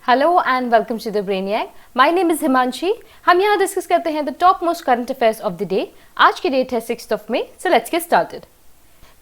Hello and welcome to the Brainiac. My name is Himanshi. हम यहाँ discuss करते हैं the top most current affairs of the day. आज की डेट है 6 मई, सो लेट्स गेट स्टार्टेड।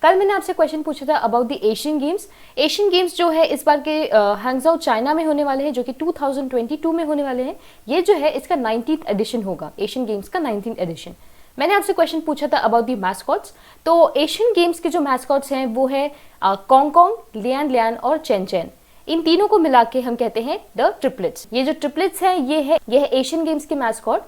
कल मैंने आपसे क्वेश्चन पूछा था about the Asian games. Asian games जो है इस बार के हैंगझाउ चाइना में होने वाले हैं, जो कि 2022 में होने वाले हैं। ये जो है इसका 19th एडिशन होगा, एशियन गेम्स का 19th एडिशन। मैंने आपसे क्वेश्चन पूछा था अबाउट दी मैस्कॉट्स। तो एशियन गेम्स के जो मैस्कॉट्स हैं वो है कॉन्ग कॉन्ग, लियान लियान और चेन चेन। इन तीनों को मिला के हम कहते हैं द ट्रिपलेट्स। ये जो ट्रिपलेट्स हैं ये है एशियन गेम्स के मैस्कॉट।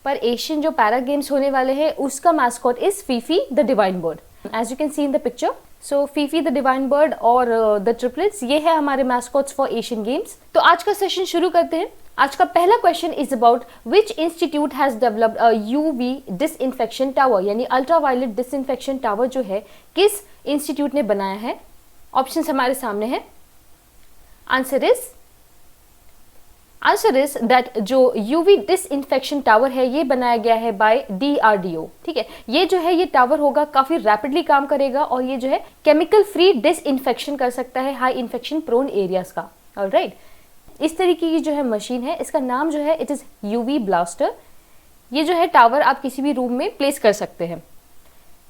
पर एशियन जो पैरा गेम्स होने वाले हैं उसका mascot is Feifei the divine bird, as you can see in the picture. So Feifei the divine bird और द ट्रिपलेट्स, ये है हमारे मैस्कॉट्स फॉर एशियन गेम्स। तो आज का सेशन शुरू करते हैं। आज का पहला question is about which institute has developed a UV disinfection tower, यानी अल्ट्रावायलेट डिसइंफेक्शन टावर जो है किस इंस्टीट्यूट ने बनाया है। ऑप्शंस हमारे सामने है। आंसर इज दैट जो यूवी डिसइंफेक्शन टावर है ये बनाया गया है बाय DRDO। ठीक है, ये जो है ये टावर होगा, काफी रैपिडली काम करेगा और ये जो है केमिकल फ्री डिसइंफेक्शन कर सकता है हाई इन्फेक्शन प्रोन एरियाज का। ऑलराइट, इस तरीके की जो है मशीन है, इसका नाम जो है इट इज यूवी ब्लास्टर। ये जो है टावर आप किसी भी रूम में प्लेस कर सकते हैं।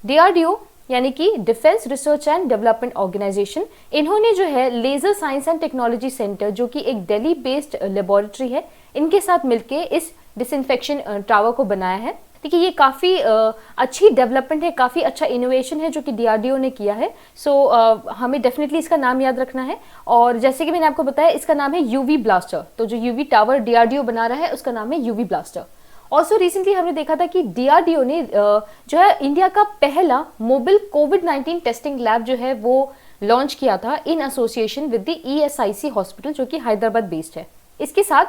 DRDO यानी कि defence research and development organisation, इन्होंने जो है laser science and technology centre, जो कि एक दिल्ली बेस्ड लेबोरेटरी है, इनके साथ मिलके इस डिसइंफेक्शन टावर को बनाया है। देखिए ये काफ़ी अच्छी डेवलपमेंट है, काफ़ी अच्छा इनोवेशन है जो कि DRDO ने किया है। सो हमें डेफिनेटली इसका नाम याद रखना है। और जैसे कि मैंने आपको बताया इसका नाम है यूवी ब्लास्टर। तो जो यूवी टावर DRDO बना रहा है उसका नाम है यूवी ब्लास्टर। ऑल्सो रिसेंटली हमने देखा था कि DRDO ने जो है इंडिया का पहला मोबाइल कोविड-19 टेस्टिंग लैब जो है वो लॉन्च किया था in association with the ESIC hospital, जो कि हैदराबाद बेस्ड है। इसके साथ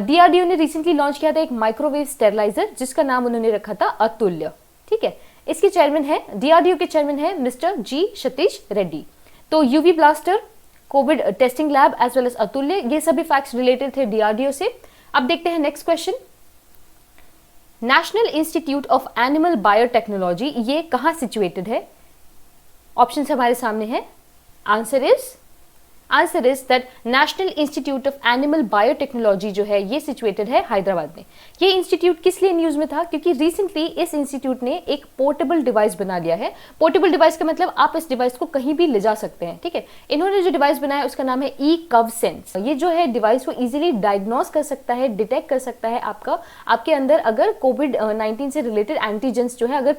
DRDO ने रिसेंटली लॉन्च किया था एक माइक्रोवेव स्टेरिलाइजर जिसका नाम उन्होंने रखा था अतुल्य। ठीक है, इसके चेयरमैन है DRDO के चेयरमैन है मिस्टर G सतीश रेड्डी। तो UV blaster, COVID testing lab as well as Atulya, ये सभी फैक्ट्स रिलेटेड थे DRDO से। अब देखते हैं next question. National institute of animal biotechnology ये कहाँ सिचुएटेड है। ऑप्शन हमारे सामने है। Answer is that national institute of animal biotechnology जो है ये सिचुएटेड है हैदराबाद में। ये इंस्टीट्यूट किस लिए न्यूज में था, क्योंकि रिसेंटली इस इंस्टीट्यूट ने एक पोर्टेबल डिवाइस बना लिया है। पोर्टेबल डिवाइस का मतलब आप इस डिवाइस को कहीं भी ले जा सकते हैं। ठीक है, इन्होंने जो डिवाइस बनाया उसका नाम है ECovSense। ये जो है डिवाइस को इजिली डायग्नोस कर सकता है, डिटेक्ट कर सकता है आपके अंदर अगर कोविड-19 से रिलेटेड एंटीजेंस जो है अगर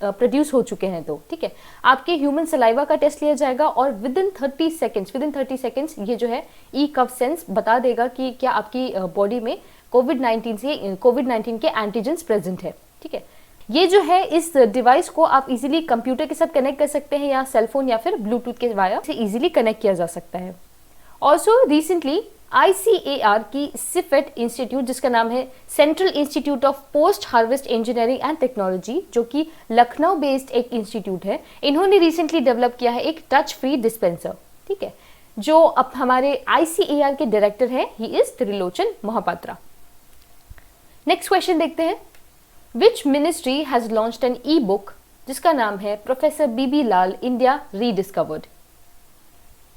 प्रोड्यूस हो चुके हैं तो। ठीक है, आपके ह्यूमन सलाइवा का टेस्ट लिया जाएगा और विद इन 30 सेकेंड्स ये जो है ECovSense बता देगा कि क्या आपकी बॉडी में कोविड-19 के एंटीजेंस प्रेजेंट है। ठीक है, ये जो है इस डिवाइस को आप इजीली कंप्यूटर के साथ कनेक्ट कर सकते हैं या सेलफोन या फिर ब्लूटूथ के वायर से इजीली कनेक्ट किया जा सकता है। ऑल्सो रिसेंटली ICAR की सिफेट इंस्टीट्यूट, जिसका नाम है central institute of post harvest engineering and technology, जो कि लखनऊ बेस्ड एक इंस्टीट्यूट है, इन्होंने रिसेंटली डेवलप किया है एक टच फ्री डिस्पेंसर। ठीक है, जो अब हमारे ICAR के डायरेक्टर हैं he is Trilochan Mohapatra. Next question देखते हैं। Which ministry has launched N e-book जिसका नाम है professor BB Lal India rediscovered.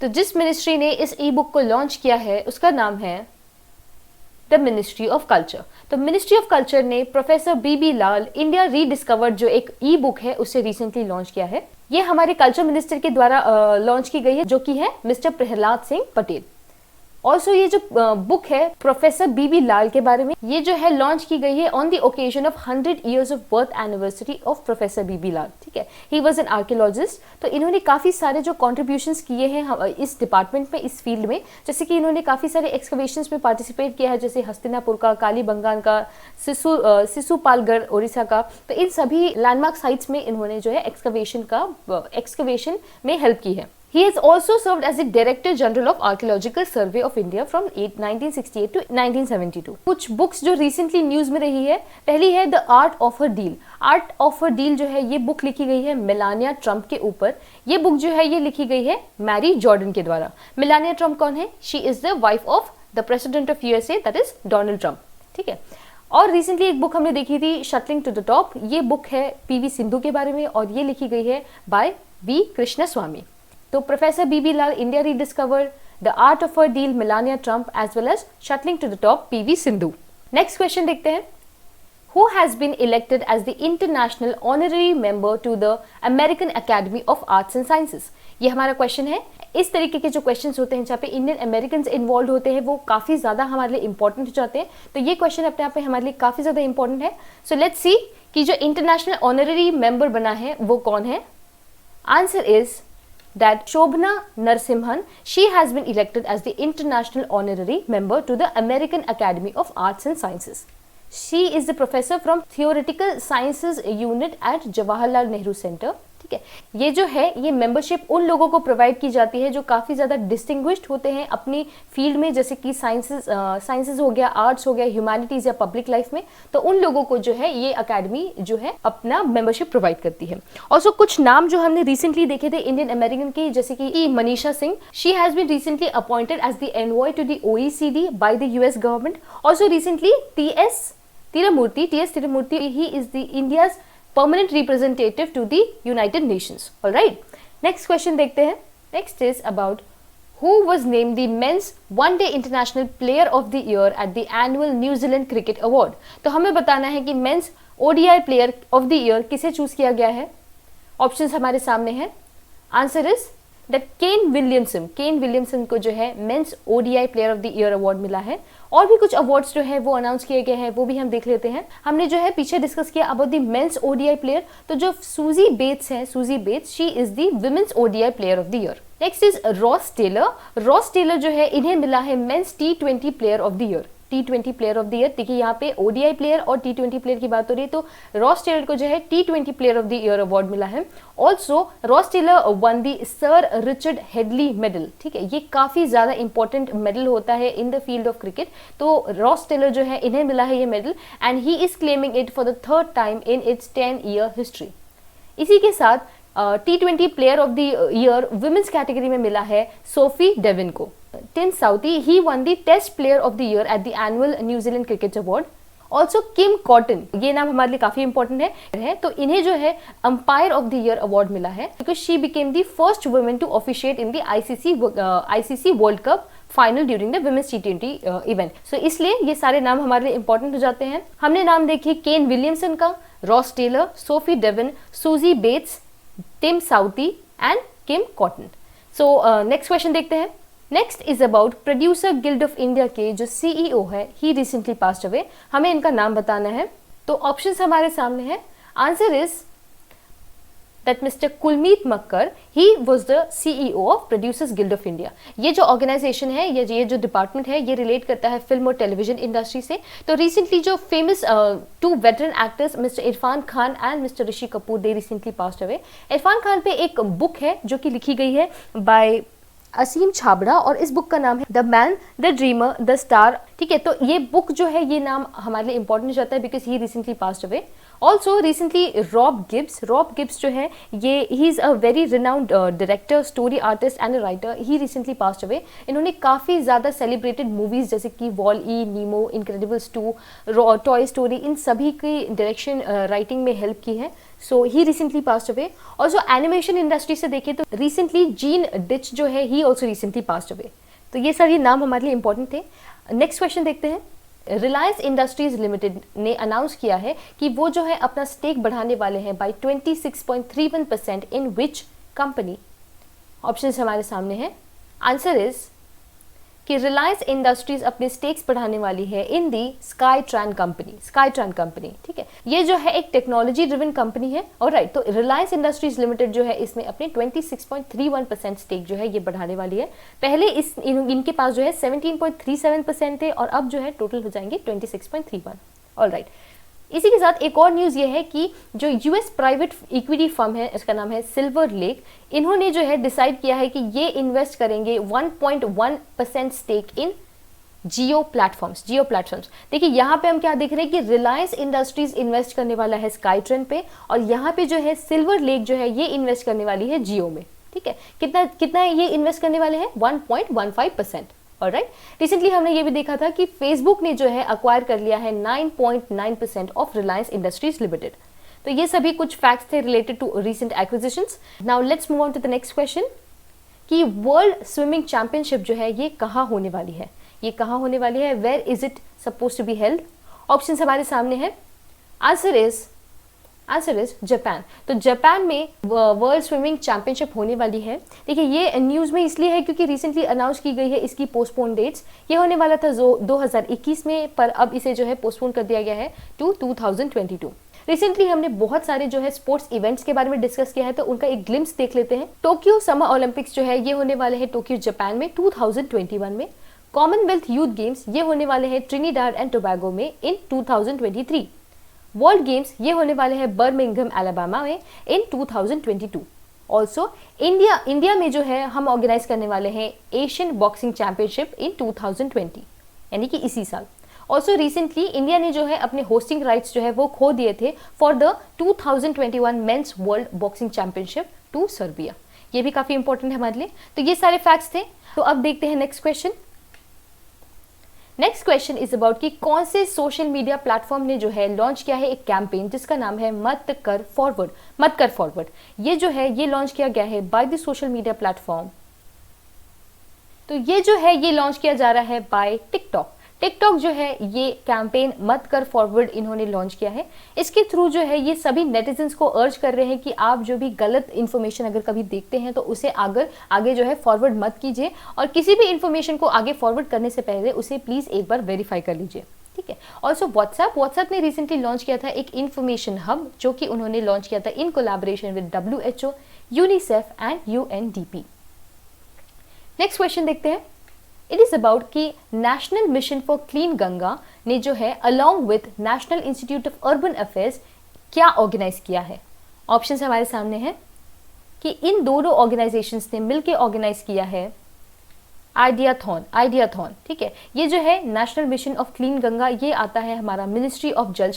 तो जिस मिनिस्ट्री ने इस ई-बुक को लॉन्च किया है उसका नाम है द मिनिस्ट्री ऑफ कल्चर। तो मिनिस्ट्री ऑफ कल्चर ने professor BB Lal India rediscovered जो एक ई-बुक है उसे रिसेंटली लॉन्च किया है। ये हमारे कल्चर मिनिस्टर के द्वारा लॉन्च की गई है, जो कि है मिस्टर प्रहलाद सिंह पटेल। ऑल्सो ये जो बुक है प्रोफेसर BB लाल के बारे में, ये जो है लॉन्च की गई है on the occasion of 100 years of birth anniversary of professor BB लाल। ठीक है, ही वॉज एन आर्कियोलॉजिस्ट। तो इन्होंने काफी सारे जो कॉन्ट्रीब्यूशंस किए हैं इस डिपार्टमेंट में, इस फील्ड में, जैसे कि इन्होंने काफी सारे एक्सकवेशंस में पार्टिसिपेट किया है, जैसे हस्तिनापुर का, कालीबंगान का, सिसुपालगढ़ उड़ीसा का। तो इन सभी लैंडमार्क साइट्स में इन्होंने जो है एक्सकवेशन में हेल्प की है। He has also served as the Director General of Archaeological Survey of India from 1968 to 1972. कुछ बुक्स जो रिसेंटली न्यूज में रही है, पहली है the art of a deal. Art of a deal जो है ये बुक लिखी गई है मेलानिया ट्रंप के ऊपर। ये बुक जो है ये लिखी गई है मैरी जॉर्डन के द्वारा। मेलानिया ट्रंप कौन है? She is the wife of the president of USA, that is Donald Trump. ठीक है, और रिसेंटली एक बुक हमने देखी थी शटलिंग टू द टॉप। ये बुक है PV सिंधु के बारे में और ये लिखी गई है बाय V कृष्णस्वामी। तो professor BB Lal India rediscovered, the art of a deal Melania Trump as well as shuttling to the top P V Sindhu. Next question देखते हैं, Who has been elected as the international honorary member to the American Academy of Arts and Sciences? ये हमारा question है। इस तरीके के जो questions होते हैं जहाँ पे इंडियन अमेरिकन इन्वॉल्व होते हैं वो काफी ज्यादा हमारे लिए इंपॉर्टेंट हो जाते हैं, तो ये क्वेश्चन अपने आप में हमारे लिए काफी ज्यादा इंपॉर्टेंट है। सो लेट्स सी कि जो इंटरनेशनल ऑनररी मेंबर बना है वो कौन है। Answer is that Shobhana Narasimhan, she has been elected as the international honorary member to the American Academy of Arts and Sciences. She is the professor from Theoretical Sciences Unit at Jawaharlal Nehru Center. ठीक है, ये जो है ये membership उन लोगों को provide की जाती है जो काफ़ी ज़्यादा डिस्टिंग्विश्ड होते हैं अपनी फील्ड में, जैसे कि साइंसेज हो गया, आर्ट्स हो गया, ह्यूमैनिटीज़ या पब्लिक लाइफ में, तो उन लोगों को जो है ये अकेडमी जो है अपना मेंबरशिप प्रोवाइड करती है। और सो कुछ नाम जो हमने रिसेंटली देखे थे इंडियन अमेरिकन के, जैसे कि Manisha Singh, she has been recently appointed as the envoy to the OECD by the US government. Also recently TS Tiramurti, he is the India's permanent representative to the United Nations. All right. Next question देखते हैं. Next is about who was named the Men's One Day International Player of the Year at the annual New Zealand Cricket Award. तो हमें बताना है कि Men's ODI Player of the Year किसे choose किया गया है। ऑप्शंस हमारे सामने हैं। Answer is that Kane Williamson को जो है men's ODI player of the year award मिला है। और भी कुछ अवार्ड्स जो है वो अनाउंस किए गए हैं, वो भी हम देख लेते हैं। हमने जो है पीछे डिस्कस किया about the men's ODI player, तो जो Suzie Bates she is the women's ODI player of the year. Next is Ross Taylor जो है इन्हें मिला है men's T20 player of the year. T20 player of the year, देखिए यहाँ पे ODI प्लेयर और T20 प्लेयर की बात हो रही है, तो रॉस टेलर को जो है T20 player of the year award मिला है। Also Ross Taylor won the Sir Richard Hadlee medal. ठीक है, ये काफी ज्यादा इंपॉर्टेंट मेडल होता है in the field of cricket, तो रॉस टेलर जो है इन्हें मिला है ये medal and he is claiming it for the third time in its 10-year history. इसी के साथ T20 player of the year women's category में मिला है सोफी डेविन को। Tim Southee, he won the Test Player of the Year at the annual New Zealand Cricket Award. Also Kim cotton, ये नाम हमारे लिए काफी इंपॉर्टेंट है, तो इन्हें जो है umpire of the year award मिला है because she became the first women to officiate in the ICC world cup final during the women's T20 event. सो इसलिए ये सारे नाम हमारे लिए इंपॉर्टेंट हो जाते हैं। हमने नाम देखे केन विलियमसन का, Ross Taylor, Sophie Devine, Suzie Bates, Tim Southee and Kim Cotton. So next question देखते हैं। Next is about producer guild of India के जो CEO है, ही रिसेंटली पास्ड अवे। हमें इनका नाम बताना है, तो ऑप्शंस हमारे सामने हैं। Answer is that mister Kulmeet Makkar, he was the CEO of producers guild of India. ये जो ऑर्गेनाइजेशन है, ये जो डिपार्टमेंट है, ये रिलेट करता है फिल्म और टेलीविजन इंडस्ट्री से। तो रिसेंटली जो famous 2 veteran actors mister Irfan Khan and mister Rishi Kapoor, they recently passed away. Irfan Khan पे एक बुक है जो कि लिखी गई है बाय असीम छाबड़ा और इस बुक का नाम है the man, the dreamer, the star. ठीक है, तो ये बुक जो है ये नाम हमारे लिए इंपॉर्टेंट हो जाता है because he recently passed away. Also recently Rob Gibbs जो है ये he is a very renowned director, story artist and writer, he recently passed away. इन्होंने काफ़ी ज़्यादा सेलिब्रेटेड मूवीज़ जैसे कि वॉल-ई, नीमो, इनक्रेडिबल्स 2, टॉय स्टोरी, इन सभी की डायरेक्शन राइटिंग में हेल्प की है। So he recently passed away. और जो एनिमेशन इंडस्ट्री से देखें तो रिसेंटली जीन डिच जो है he also recently passed away. तो ये सारे नाम हमारे लिए इंपॉर्टेंट थे। नेक्स्ट क्वेश्चन देखते हैं। रिलायंस इंडस्ट्रीज लिमिटेड ने अनाउंस किया है कि वो जो है अपना स्टेक बढ़ाने वाले हैं by 26.31% in which company. Options हमारे सामने हैं। आंसर इज कि रिलायंस इंडस्ट्रीज अपने स्टेक्स बढ़ाने वाली है इन दी स्काईट्रैन कंपनी। ठीक है, ये जो है एक टेक्नोलॉजी ड्रिवन कंपनी है। और राइट, तो रिलायंस इंडस्ट्रीज लिमिटेड जो है इसमें अपने 26.31% स्टेक जो है ये बढ़ाने वाली है। पहले इनके पास जो है 17.37% थे और अब जो है टोटल हो जाएंगे 26.31। ऑल राइट, इसी के साथ एक और न्यूज़ ये है कि जो US प्राइवेट इक्विटी फर्म है, इसका नाम है सिल्वर लेक, इन्होंने जो है डिसाइड किया है कि ये इन्वेस्ट करेंगे 1.1% स्टेक इन जियो प्लेटफॉर्म्स। देखिए यहाँ पे हम क्या देख रहे हैं कि रिलायंस इंडस्ट्रीज इन्वेस्ट करने वाला है स्काईट्रेन पे और यहाँ पे जो है सिल्वर लेक जो है ये इन्वेस्ट करने वाली है जियो में। ठीक है, कितना ये इन्वेस्ट करने वाले हैं? 1.15%। ऑलराइट, रिसेंटली हमने ये भी देखा था कि फेसबुक ने जो है अक्वायर कर लिया है 9.9% ऑफ रिलायंस इंडस्ट्रीज लिमिटेड। तो ये सभी कुछ फैक्ट्स थे related to recent acquisitions. Now let's move on to the next question. कि वर्ल्ड स्विमिंग चैंपियनशिप जो है ये कहाँ होने वाली है, ये कहाँ होने वाली है, where is it suppose to be held. Option हमारे सामने है, आंसर इज जापान। तो जापान में वर्ल्ड स्विमिंग चैंपियनशिप होने वाली है। देखिए ये न्यूज़ में इसलिए है क्योंकि रिसेंटली अनाउंस की गई है इसकी पोस्टपोन डेट्स। ये होने वाला था 2021 में, पर अब इसे जो है पोस्टपोन कर दिया गया है टू 2022। रिसेंटली हमने बहुत सारे जो है स्पोर्ट्स इवेंट्स के बारे में डिस्कस किया है, तो उनका एक ग्लिम्स देख लेते हैं। टोक्यो समर ओलंपिक्स जो है ये होने वाले हैं टोक्यो जापान में 2021 में। कॉमनवेल्थ यूथ गेम्स ये होने वाले हैं ट्रिनिडाड एंड टोबैगो में इन 2023। वर्ल्ड गेम्स ये होने वाले हैं बर्मिंघम अलाबामा में इन 2022। ऑल्सो इंडिया में जो है हम ऑर्गेनाइज करने वाले हैं एशियन बॉक्सिंग चैंपियनशिप इन 2020, यानी कि इसी साल। ऑल्सो रिसेंटली इंडिया ने जो है अपने होस्टिंग राइट्स जो है वो खो दिए थे for the 2021 men's world boxing championship to Serbia. ये भी काफी इंपॉर्टेंट है हमारे लिए। तो ये सारे फैक्ट्स थे। तो अब देखते हैं next question. Next question is about कि कौन से सोशल मीडिया प्लेटफॉर्म ने जो है लॉन्च किया है एक कैंपेन जिसका नाम है मत कर फॉरवर्ड। ये जो है ये लॉन्च किया गया है by the social media platform. तो ये जो है ये लॉन्च किया जा रहा है बाय टिकटॉक जो है ये कैंपेन मत कर फॉरवर्ड इन्होंने लॉन्च किया है। इसके थ्रू जो है ये सभी नेटिजन्स को अर्ज कर रहे हैं कि आप जो भी गलत इन्फॉर्मेशन अगर कभी देखते हैं तो उसे आगे जो है फॉरवर्ड मत कीजिए, और किसी भी इन्फॉर्मेशन को आगे फॉरवर्ड करने से पहले उसे प्लीज एक बार वेरीफाई कर लीजिए, ठीक है। ऑल्सो व्हाट्सएप ने रिसेंटली लॉन्च किया था एक इन्फॉर्मेशन हब, जो कि उन्होंने लॉन्च किया था in collaboration with WHO, UNICEF and UNDP। Next question देखते हैं। इट इज अबाउट कि national mission for clean Ganga ने जो है along with national institute of urban affairs क्या ऑर्गेनाइज किया है। ऑप्शंस हमारे सामने हैं कि इन दोनों ऑर्गेनाइजेशंस ने मिलकर ऑर्गेनाइज किया है आइडियाथॉन, ठीक है। ये जो है national mission of clean Ganga ये आता है हमारा मिनिस्ट्री ऑफ जल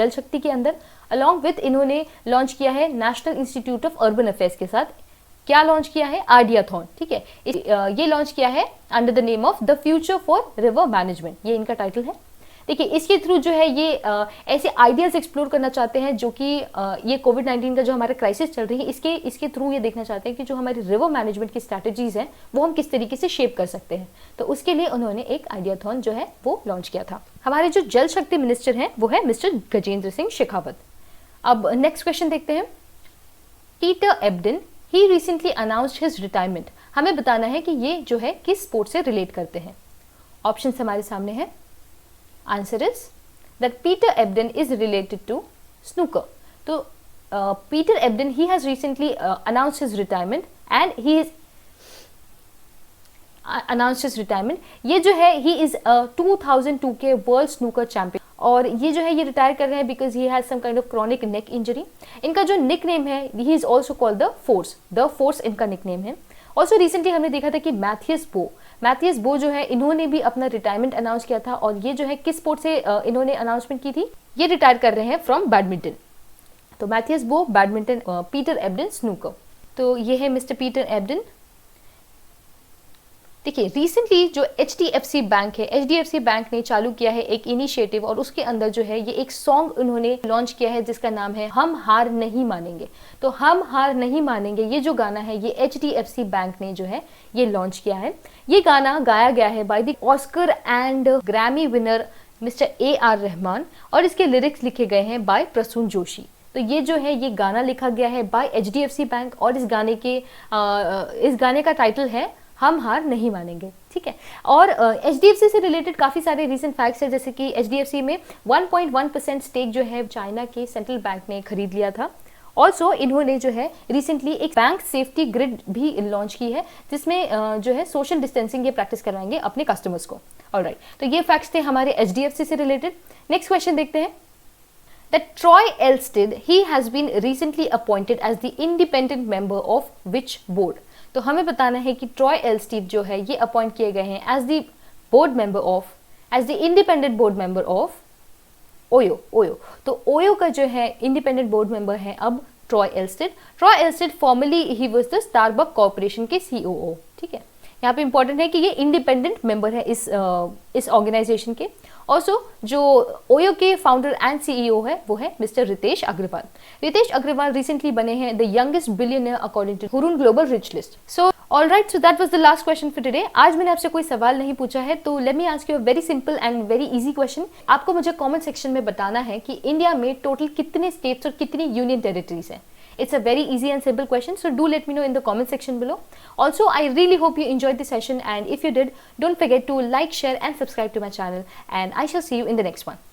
शक्ति के अंदर। अलॉन्ग विथ इन्होंने लॉन्च किया है national institute of urban affairs के साथ। क्या लॉन्च किया है, आइडियाथॉन, ठीक है। ये लॉन्च किया है under the name of the future for river management, ये इनका टाइटल है। देखिए इसके थ्रू जो है ये ऐसे आइडियाज एक्सप्लोर करना चाहते हैं जो कि ये कोविड-19 का जो हमारा क्राइसिस चल रही है इसके थ्रू ये देखना चाहते हैं कि जो हमारी रिवर मैनेजमेंट की स्ट्रैटेजीज हैं वो हम किस तरीके से शेप कर सकते हैं। तो उसके लिए उन्होंने एक आइडियाथॉन जो है वो लॉन्च किया था। हमारे जो जल शक्ति मिनिस्टर हैं वो है मिस्टर गजेंद्र सिंह शेखावत। अब नेक्स्ट क्वेश्चन देखते हैं। पीटर एब्डन ही रिसेंटली अनाउंस्ड हिज रिटायरमेंट। हमें बताना है कि ये जो है किस स्पोर्ट से रिलेट करते हैं। ऑप्शंस हमारे सामने है। Answer is that Peter Ebdon is related to snooker. तो Peter Ebdon he has recently announced his retirement and he is announced his retirement. ये जो है ही इज 2002 के वर्ल्ड स्नूकर चैंपियन, और ये जो है ये रिटायर कर रहे हैं because he has some kind of chronic neck injury. इनका जो निक नेम है he is also called the force इनका निक नेम है। ऑल्सो रिसेंटली हमने देखा था कि मैथियस बो जो है इन्होंने भी अपना रिटायरमेंट अनाउंस किया था, और ये जो है किस स्पोर्ट से इन्होंने अनाउंसमेंट की थी, ये रिटायर कर रहे हैं फ्रॉम बैडमिंटन। तो Mathias Boe badminton, Peter Ebdon snooker. तो ये है मिस्टर पीटर एब्डन। देखिए रिसेंटली जो HDFC बैंक है, HDFC बैंक ने चालू किया है एक इनिशिएटिव, और उसके अंदर जो है ये एक सॉन्ग उन्होंने लॉन्च किया है जिसका नाम है हम हार नहीं मानेंगे। तो हम हार नहीं मानेंगे ये जो गाना है ये HDFC बैंक ने जो है ये लॉन्च किया है। ये गाना गाया गया है by the Oscar and Grammy winner mister AR Rahman, और इसके लिरिक्स लिखे गए हैं बाय प्रसून जोशी। तो ये जो है ये गाना लिखा गया है बाय HDFC बैंक, और इस गाने का टाइटल है हम हार नहीं मानेंगे, ठीक है। और HDFC से रिलेटेड काफ़ी सारे रीसेंट फैक्ट्स है, जैसे कि HDFC में 1.1% स्टेक जो है चाइना के सेंट्रल बैंक ने खरीद लिया था। ऑल्सो इन्होंने जो है रिसेंटली एक बैंक सेफ्टी ग्रिड भी लॉन्च की है जिसमें जो है सोशल डिस्टेंसिंग ये प्रैक्टिस करवाएंगे अपने कस्टमर्स को। ऑलराइट, तो ये फैक्ट्स थे हमारे HDFC से रिलेटेड। नेक्स्ट क्वेश्चन देखते हैं। That Troy Elstead, he has been recently appointed as the independent member of which board? तो हमें बताना है कि ट्रॉय एल्स्टीड जो है ये अपॉइंट किए गए हैं as the independent board member of OYO. तो ओयो का जो है इंडिपेंडेंट बोर्ड मेंबर है अब Troy Alsted formerly he was the Starbuck corporation के COO, ठीक है। यहाँ पे इंपॉर्टेंट है कि ये इंडिपेंडेंट मेंबर है इस ऑर्गेनाइजेशन के। ऑल्सो जो ओयो के फाउंडर एंड CEO है वो है मिस्टर रितेश अग्रवाल रिसेंटली बने हैं the youngest billionaire according to Hurun Global Rich List. So all right, so that was the last question for today. आज मैंने आपसे कोई सवाल नहीं पूछा है, तो let me ask you a very simple and very easy question. आपको मुझे कमेंट सेक्शन में बताना है कि इंडिया में टोटल कितने स्टेट्स और कितनी यूनियन टेरिटरीज हैं। It's a very easy and simple question, so do let me know in the comment section below. Also, I really hope you enjoyed the session, and if you did, don't forget to like, share and subscribe to my channel, and I shall see you in the next one.